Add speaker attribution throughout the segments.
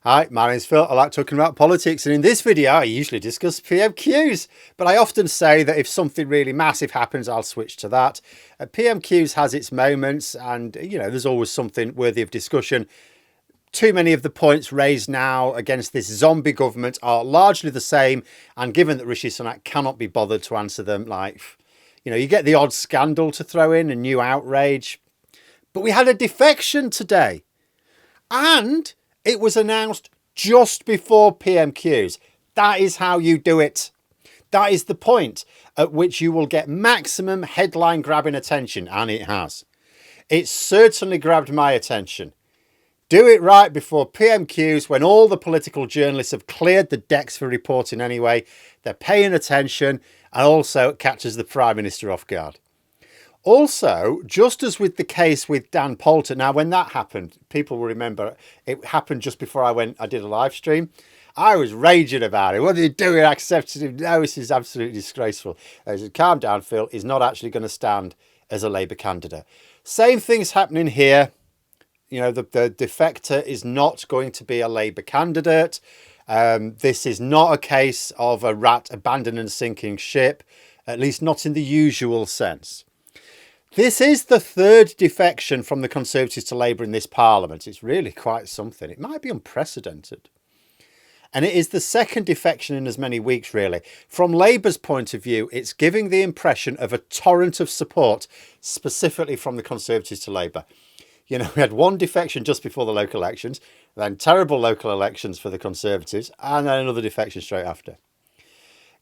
Speaker 1: Hi, my name's Phil. I like talking about politics, and in this video I usually discuss PMQs, but I often say that if something really massive happens, I'll switch to that. PMQs has its moments, and there's always something worthy of discussion. Too many of the points raised now against this zombie government are largely the same, and given that Rishi Sunak cannot be bothered to answer them, you get the odd scandal to throw in, a new outrage. But we had a defection today, and it was announced just before PMQs. That is how you do it. That is the point at which you will get maximum headline grabbing attention, and it has. It certainly grabbed my attention. Do it right before PMQs, when all the political journalists have cleared the decks for reporting anyway. They're paying attention, and also it catches the Prime Minister off guard. Also, just as with the case with Dan Poulter, now when that happened, people will remember it happened just before I did a live stream. I was raging about it. What are you doing? Accepting him? No, this is absolutely disgraceful. I said, calm down, Phil. He's not actually going to stand as a Labour candidate. Same thing's happening here. The defector is not going to be a Labour candidate. This is not a case of a rat abandoning and sinking ship, at least not in the usual sense. This is the third defection from the Conservatives to Labour in this Parliament. It's really quite something. It might be unprecedented. And it is the second defection in as many weeks, really. From Labour's point of view, it's giving the impression of a torrent of support, specifically from the Conservatives to Labour. We had one defection just before the local elections, then terrible local elections for the Conservatives, and then another defection straight after.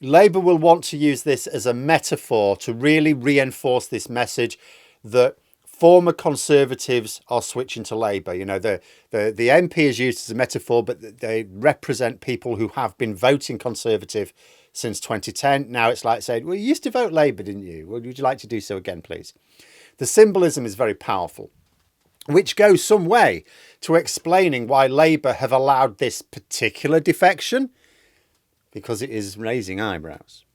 Speaker 1: Labour will want to use this as a metaphor to really reinforce this message that former Conservatives are switching to Labour. The MP is used as a metaphor, but they represent people who have been voting Conservative since 2010. Now it's like saying, well, you used to vote Labour, didn't you? Well, would you like to do so again, please? The symbolism is very powerful, which goes some way to explaining why Labour have allowed this particular defection, because it is raising eyebrows.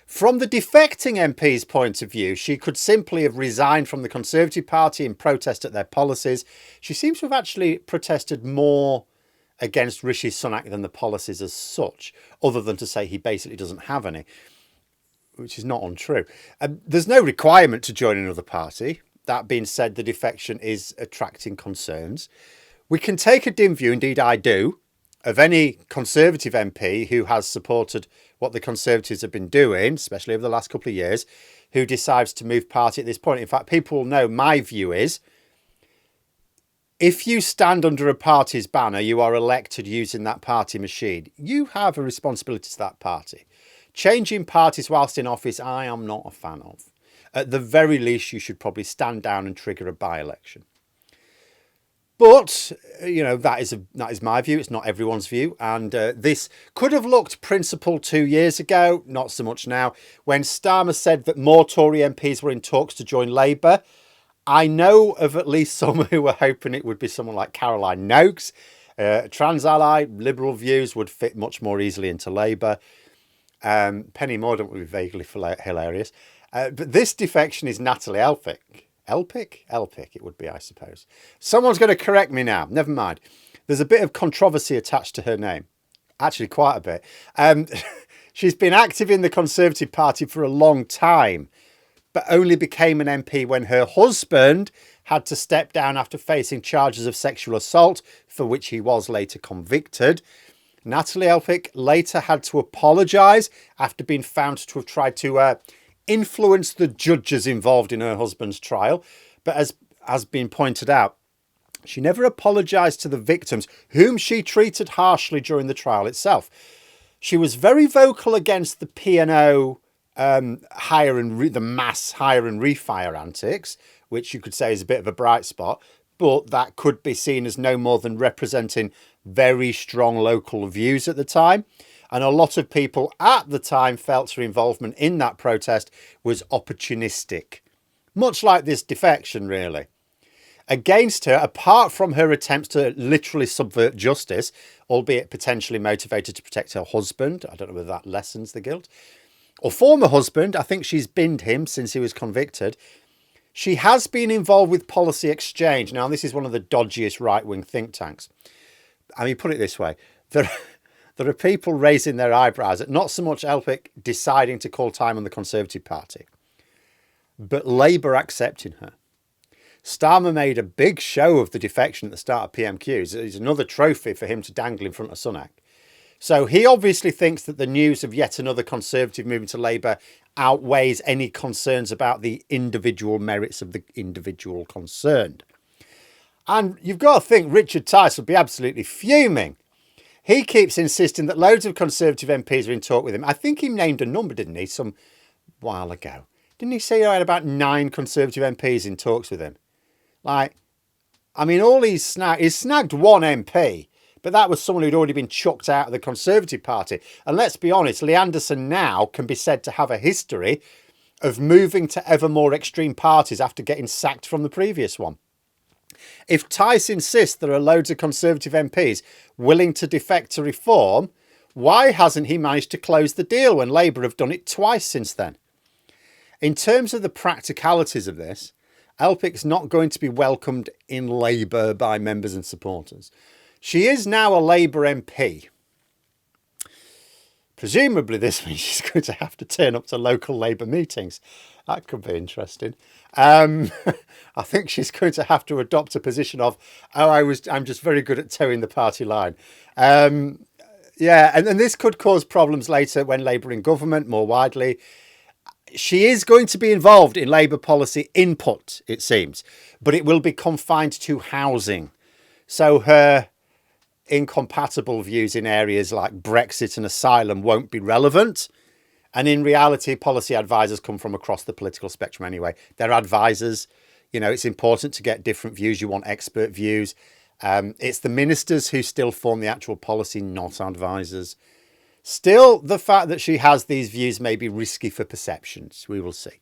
Speaker 1: From the defecting MP's point of view, she could simply have resigned from the Conservative Party in protest at their policies. She seems to have actually protested more against Rishi Sunak than the policies as such, other than to say he basically doesn't have any, which is not untrue. There's no requirement to join another party. That being said, the defection is attracting concerns. We can take a dim view, indeed I do, of any Conservative MP who has supported what the Conservatives have been doing, especially over the last couple of years, who decides to move party at this point. In fact, people will know my view is, if you stand under a party's banner, you are elected using that party machine. You have a responsibility to that party. Changing parties whilst in office, I am not a fan of. At the very least, you should probably stand down and trigger a by-election. But, that is my view. It's not everyone's view. And this could have looked principled 2 years ago, not so much now. When Starmer said that more Tory MPs were in talks to join Labour, I know of at least some who were hoping it would be someone like Caroline Noakes. Trans ally, liberal views would fit much more easily into Labour. Penny Mordaunt would be vaguely hilarious. But this defection is Natalie Elphicke. Elphicke, it would be, I suppose. Someone's going to correct me now. Never mind. There's a bit of controversy attached to her name. Actually, quite a bit. She's been active in the Conservative Party for a long time, but only became an MP when her husband had to step down after facing charges of sexual assault, for which he was later convicted. Natalie Elphicke later had to apologise after being found to have tried to influence the judges involved in her husband's trial. But as has been pointed out, she never apologised to the victims, whom she treated harshly during the trial itself. She was very vocal against the P&O the mass hire and refire antics, which you could say is a bit of a bright spot, but that could be seen as no more than representing very strong local views at the time. And a lot of people at the time felt her involvement in that protest was opportunistic. Much like this defection, really. Against her, apart from her attempts to literally subvert justice, albeit potentially motivated to protect her husband, I don't know whether that lessens the guilt, or former husband, I think she's binned him since he was convicted, she has been involved with Policy Exchange. Now, this is one of the dodgiest right-wing think tanks. I mean, put it this way. There are people raising their eyebrows at not so much Elphicke deciding to call time on the Conservative Party, but Labour accepting her. Starmer made a big show of the defection at the start of PMQs. It's another trophy for him to dangle in front of Sunak. So he obviously thinks that the news of yet another Conservative moving to Labour outweighs any concerns about the individual merits of the individual concerned. And you've got to think Richard Tice would be absolutely fuming. He keeps insisting that loads of Conservative MPs are in talk with him. I think he named a number, didn't he, some while ago? Didn't he say he had about 9 Conservative MPs in talks with him? Like, I mean, all he's snagged one MP, but that was someone who'd already been chucked out of the Conservative Party. And let's be honest, Lee Anderson now can be said to have a history of moving to ever more extreme parties after getting sacked from the previous one. If Tice insists there are loads of Conservative MPs willing to defect to reform, why hasn't he managed to close the deal when Labour have done it twice since then? In terms of the practicalities of this, Elphicke's not going to be welcomed in Labour by members and supporters. She is now a Labour MP. Presumably this means she's going to have to turn up to local Labour meetings. That could be interesting. I think she's going to have to adopt a position of, I'm just very good at towing the party line. Yeah, and this could cause problems later when Labour in government more widely. She is going to be involved in Labour policy input, it seems, but it will be confined to housing. So her incompatible views in areas like Brexit and asylum won't be relevant. And in reality, policy advisors come from across the political spectrum anyway. They're advisors. You know, it's important to get different views. You want expert views. It's the ministers who still form the actual policy, not advisors. Still, the fact that she has these views may be risky for perceptions. We will see.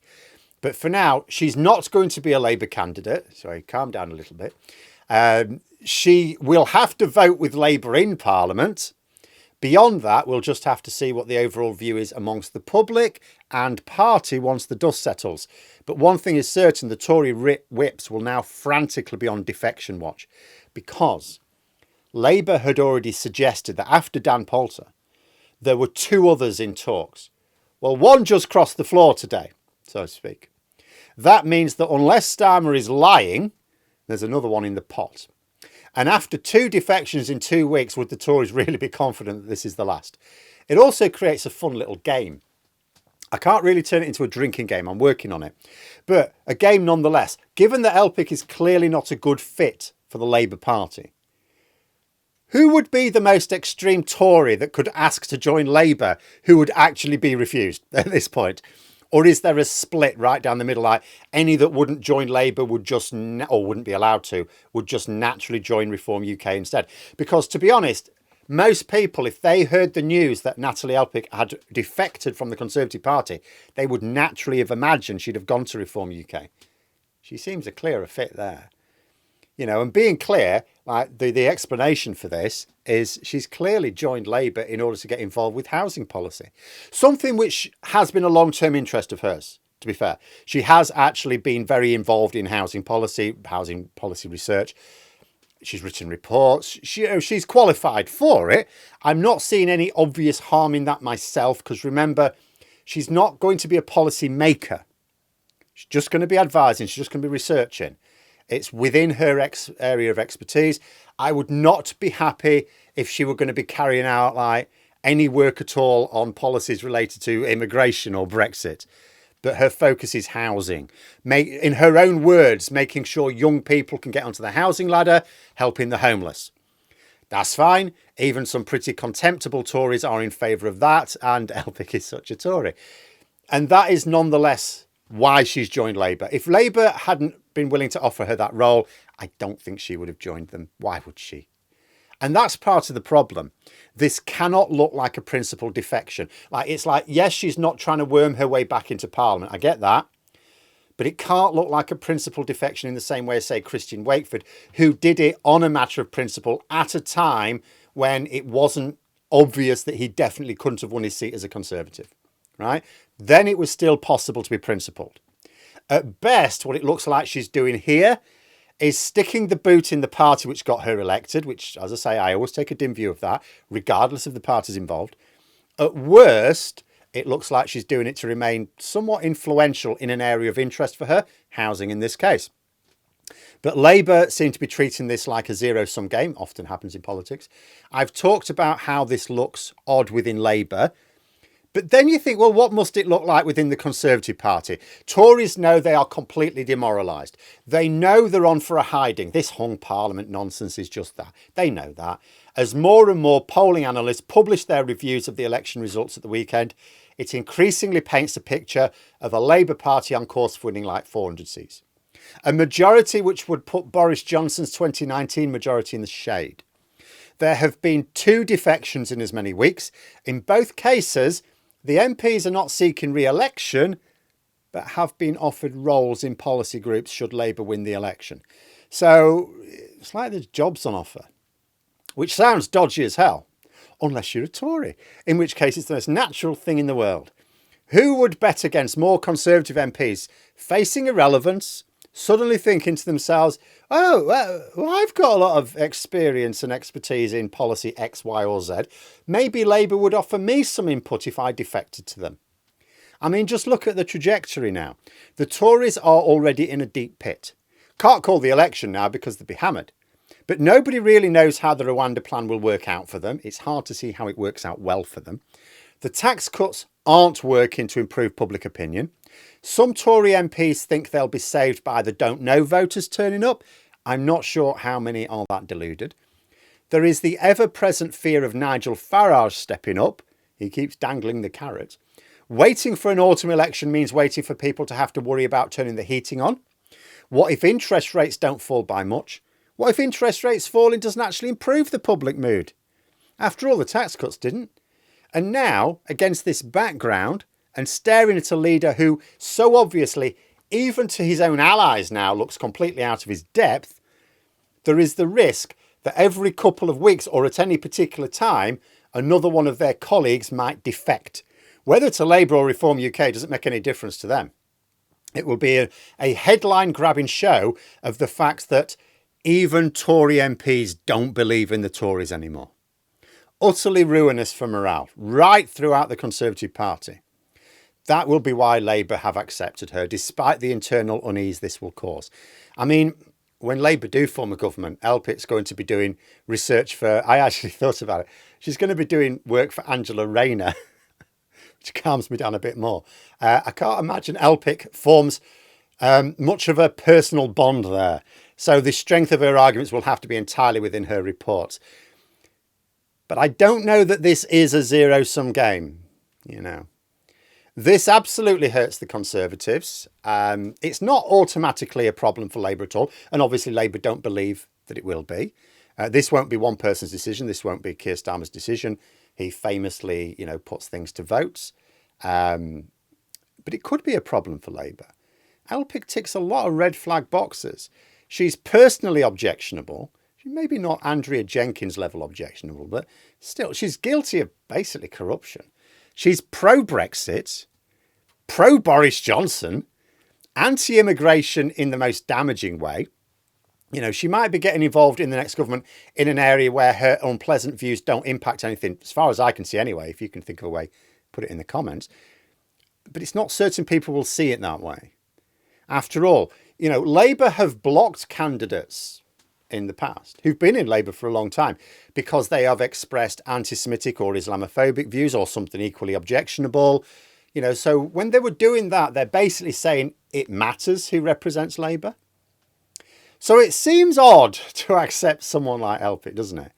Speaker 1: But for now, she's not going to be a Labour candidate. Sorry, calm down a little bit. She will have to vote with Labour in Parliament. Beyond that, we'll just have to see what the overall view is amongst the public and party once the dust settles. But one thing is certain, the Tory whips will now frantically be on defection watch, because Labour had already suggested that after Dan Poulter, there were 2 others in talks. Well, one just crossed the floor today, so to speak. That means that unless Starmer is lying, there's another one in the pot. And after 2 defections in 2 weeks, would the Tories really be confident that this is the last? It also creates a fun little game. I can't really turn it into a drinking game. I'm working on it. But a game nonetheless. Given that Elphicke is clearly not a good fit for the Labour Party, who would be the most extreme Tory that could ask to join Labour who would actually be refused at this point? Or is there a split right down the middle? Like any that wouldn't join Labour would just, or wouldn't be allowed to, would just naturally join Reform UK instead? Because to be honest, most people, if they heard the news that Natalie Elphicke had defected from the Conservative Party, they would naturally have imagined she'd have gone to Reform UK. She seems a clearer fit there. You know, and being clear, like the explanation for this is she's clearly joined Labour in order to get involved with housing policy. Something which has been a long-term interest of hers, to be fair. She has actually been very involved in housing policy research. She's written reports. She's qualified for it. I'm not seeing any obvious harm in that myself, because remember, she's not going to be a policy maker. She's just going to be advising. She's just going to be researching. It's within her area of expertise. I would not be happy if she were going to be carrying out like any work at all on policies related to immigration or Brexit. But her focus is housing. In her own words, making sure young people can get onto the housing ladder, helping the homeless. That's fine. Even some pretty contemptible Tories are in favour of that, and Elphicke is such a Tory. And that is nonetheless why she's joined Labour. If Labour hadn't been willing to offer her that role, I don't think she would have joined them. Why would she? And that's part of the problem. This cannot look like a principled defection. It's like, yes, she's not trying to worm her way back into Parliament. I get that. But it can't look like a principled defection in the same way as, say, Christian Wakeford, who did it on a matter of principle at a time when it wasn't obvious that he definitely couldn't have won his seat as a Conservative, right? Then it was still possible to be principled. At best, what it looks like she's doing here is sticking the boot in the party which got her elected, which, as I say, I always take a dim view of that, regardless of the parties involved. At worst, it looks like she's doing it to remain somewhat influential in an area of interest for her, housing in this case. But Labour seem to be treating this like a zero-sum game, often happens in politics. I've talked about how this looks odd within Labour. But then you think, well, what must it look like within the Conservative Party? Tories know they are completely demoralised. They know they're on for a hiding. This hung parliament nonsense is just that. They know that. As more and more polling analysts publish their reviews of the election results at the weekend, it increasingly paints a picture of a Labour Party on course for winning like 400 seats. A majority which would put Boris Johnson's 2019 majority in the shade. There have been 2 defections in as many weeks. In both cases, the MPs are not seeking re-election, but have been offered roles in policy groups should Labour win the election. So it's like there's jobs on offer, which sounds dodgy as hell, unless you're a Tory, in which case it's the most natural thing in the world. Who would bet against more Conservative MPs facing irrelevance, suddenly thinking to themselves, oh, well, I've got a lot of experience and expertise in policy X, Y or Z. Maybe Labour would offer me some input if I defected to them. I mean, just look at the trajectory now. The Tories are already in a deep pit. Can't call the election now because they'll be hammered. But nobody really knows how the Rwanda plan will work out for them. It's hard to see how it works out well for them. The tax cuts aren't working to improve public opinion. Some Tory MPs think they'll be saved by the don't know voters turning up. I'm not sure how many are that deluded. There is the ever-present fear of Nigel Farage stepping up. He keeps dangling the carrot. Waiting for an autumn election means waiting for people to have to worry about turning the heating on. What if interest rates don't fall by much? What if interest rates falling doesn't actually improve the public mood? After all, the tax cuts didn't. And now, against this background, and staring at a leader who so obviously, even to his own allies now, looks completely out of his depth, there is the risk that every couple of weeks or at any particular time, another one of their colleagues might defect. Whether to Labour or Reform UK doesn't make any difference to them. It will be a headline-grabbing show of the fact that even Tory MPs don't believe in the Tories anymore. Utterly ruinous for morale, right throughout the Conservative Party. That will be why Labour have accepted her, despite the internal unease this will cause. I mean, when Labour do form a government, Elphicke's going to be doing research for, I actually thought about it, she's going to be doing work for Angela Rayner, which calms me down a bit more. I can't imagine Elphicke forms much of a personal bond there. So the strength of her arguments will have to be entirely within her reports. But I don't know that this is a zero-sum game, you know. This absolutely hurts the Conservatives. It's not automatically a problem for Labour at all. And obviously Labour don't believe that it will be. This won't be one person's decision. This won't be Keir Starmer's decision. He famously, you know, puts things to votes. But it could be a problem for Labour. Elphicke ticks a lot of red flag boxes. She's personally objectionable. Maybe not Andrea Jenkins level objectionable, but still, she's guilty of basically corruption. She's pro-Brexit, pro-Boris Johnson, anti-immigration in the most damaging way. You know, she might be getting involved in the next government in an area where her unpleasant views don't impact anything, as far as I can see anyway. If you can think of a way, put it in the comments. But it's not certain people will see it that way. After all, you know, Labour have blocked candidates in the past who've been in Labour for a long time because they have expressed anti-Semitic or Islamophobic views or something equally objectionable. You know, so when they were doing that, they're basically saying it matters who represents Labour. So it seems odd to accept someone like Elphicke, doesn't it?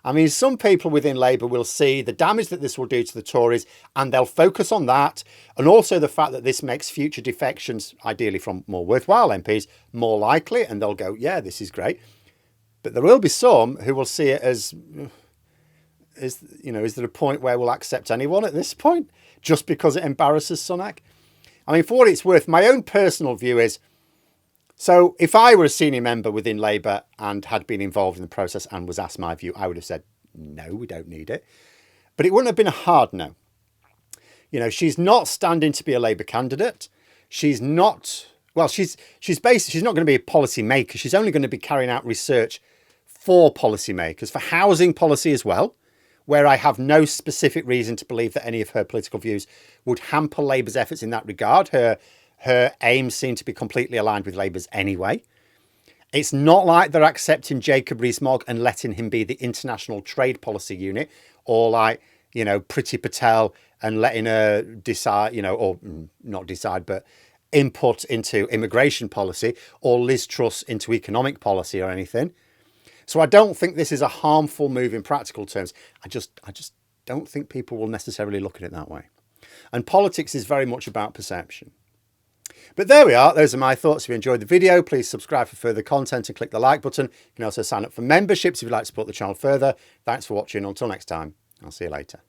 Speaker 1: I mean, some people within Labour will see the damage that this will do to the Tories and they'll focus on that. And also the fact that this makes future defections, ideally from more worthwhile MPs, more likely. And they'll go, yeah, this is great. But there will be some who will see it as, is there a point where we'll accept anyone at this point just because it embarrasses Sunak? I mean, for what it's worth, my own personal view is, so if I were a senior member within Labour and had been involved in the process and was asked my view, I would have said, no, we don't need it. But it wouldn't have been a hard no. You know, she's not standing to be a Labour candidate. She's not well, she's not going to be a policy maker. She's only going to be carrying out research for policymakers, for housing policy as well, where I have no specific reason to believe that any of her political views would hamper Labour's efforts in that regard. Her aims seem to be completely aligned with Labour's anyway. It's not like they're accepting Jacob Rees-Mogg and letting him be the international trade policy unit, or like, you know, Priti Patel and letting her decide, you know, or not decide, but input into immigration policy, or Liz Truss into economic policy or anything. So I don't think this is a harmful move in practical terms. I just don't think people will necessarily look at it that way. And politics is very much about perception. But there we are. Those are my thoughts. If you enjoyed the video, please subscribe for further content and click the like button. You can also sign up for memberships if you'd like to support the channel further. Thanks for watching. Until next time, I'll see you later.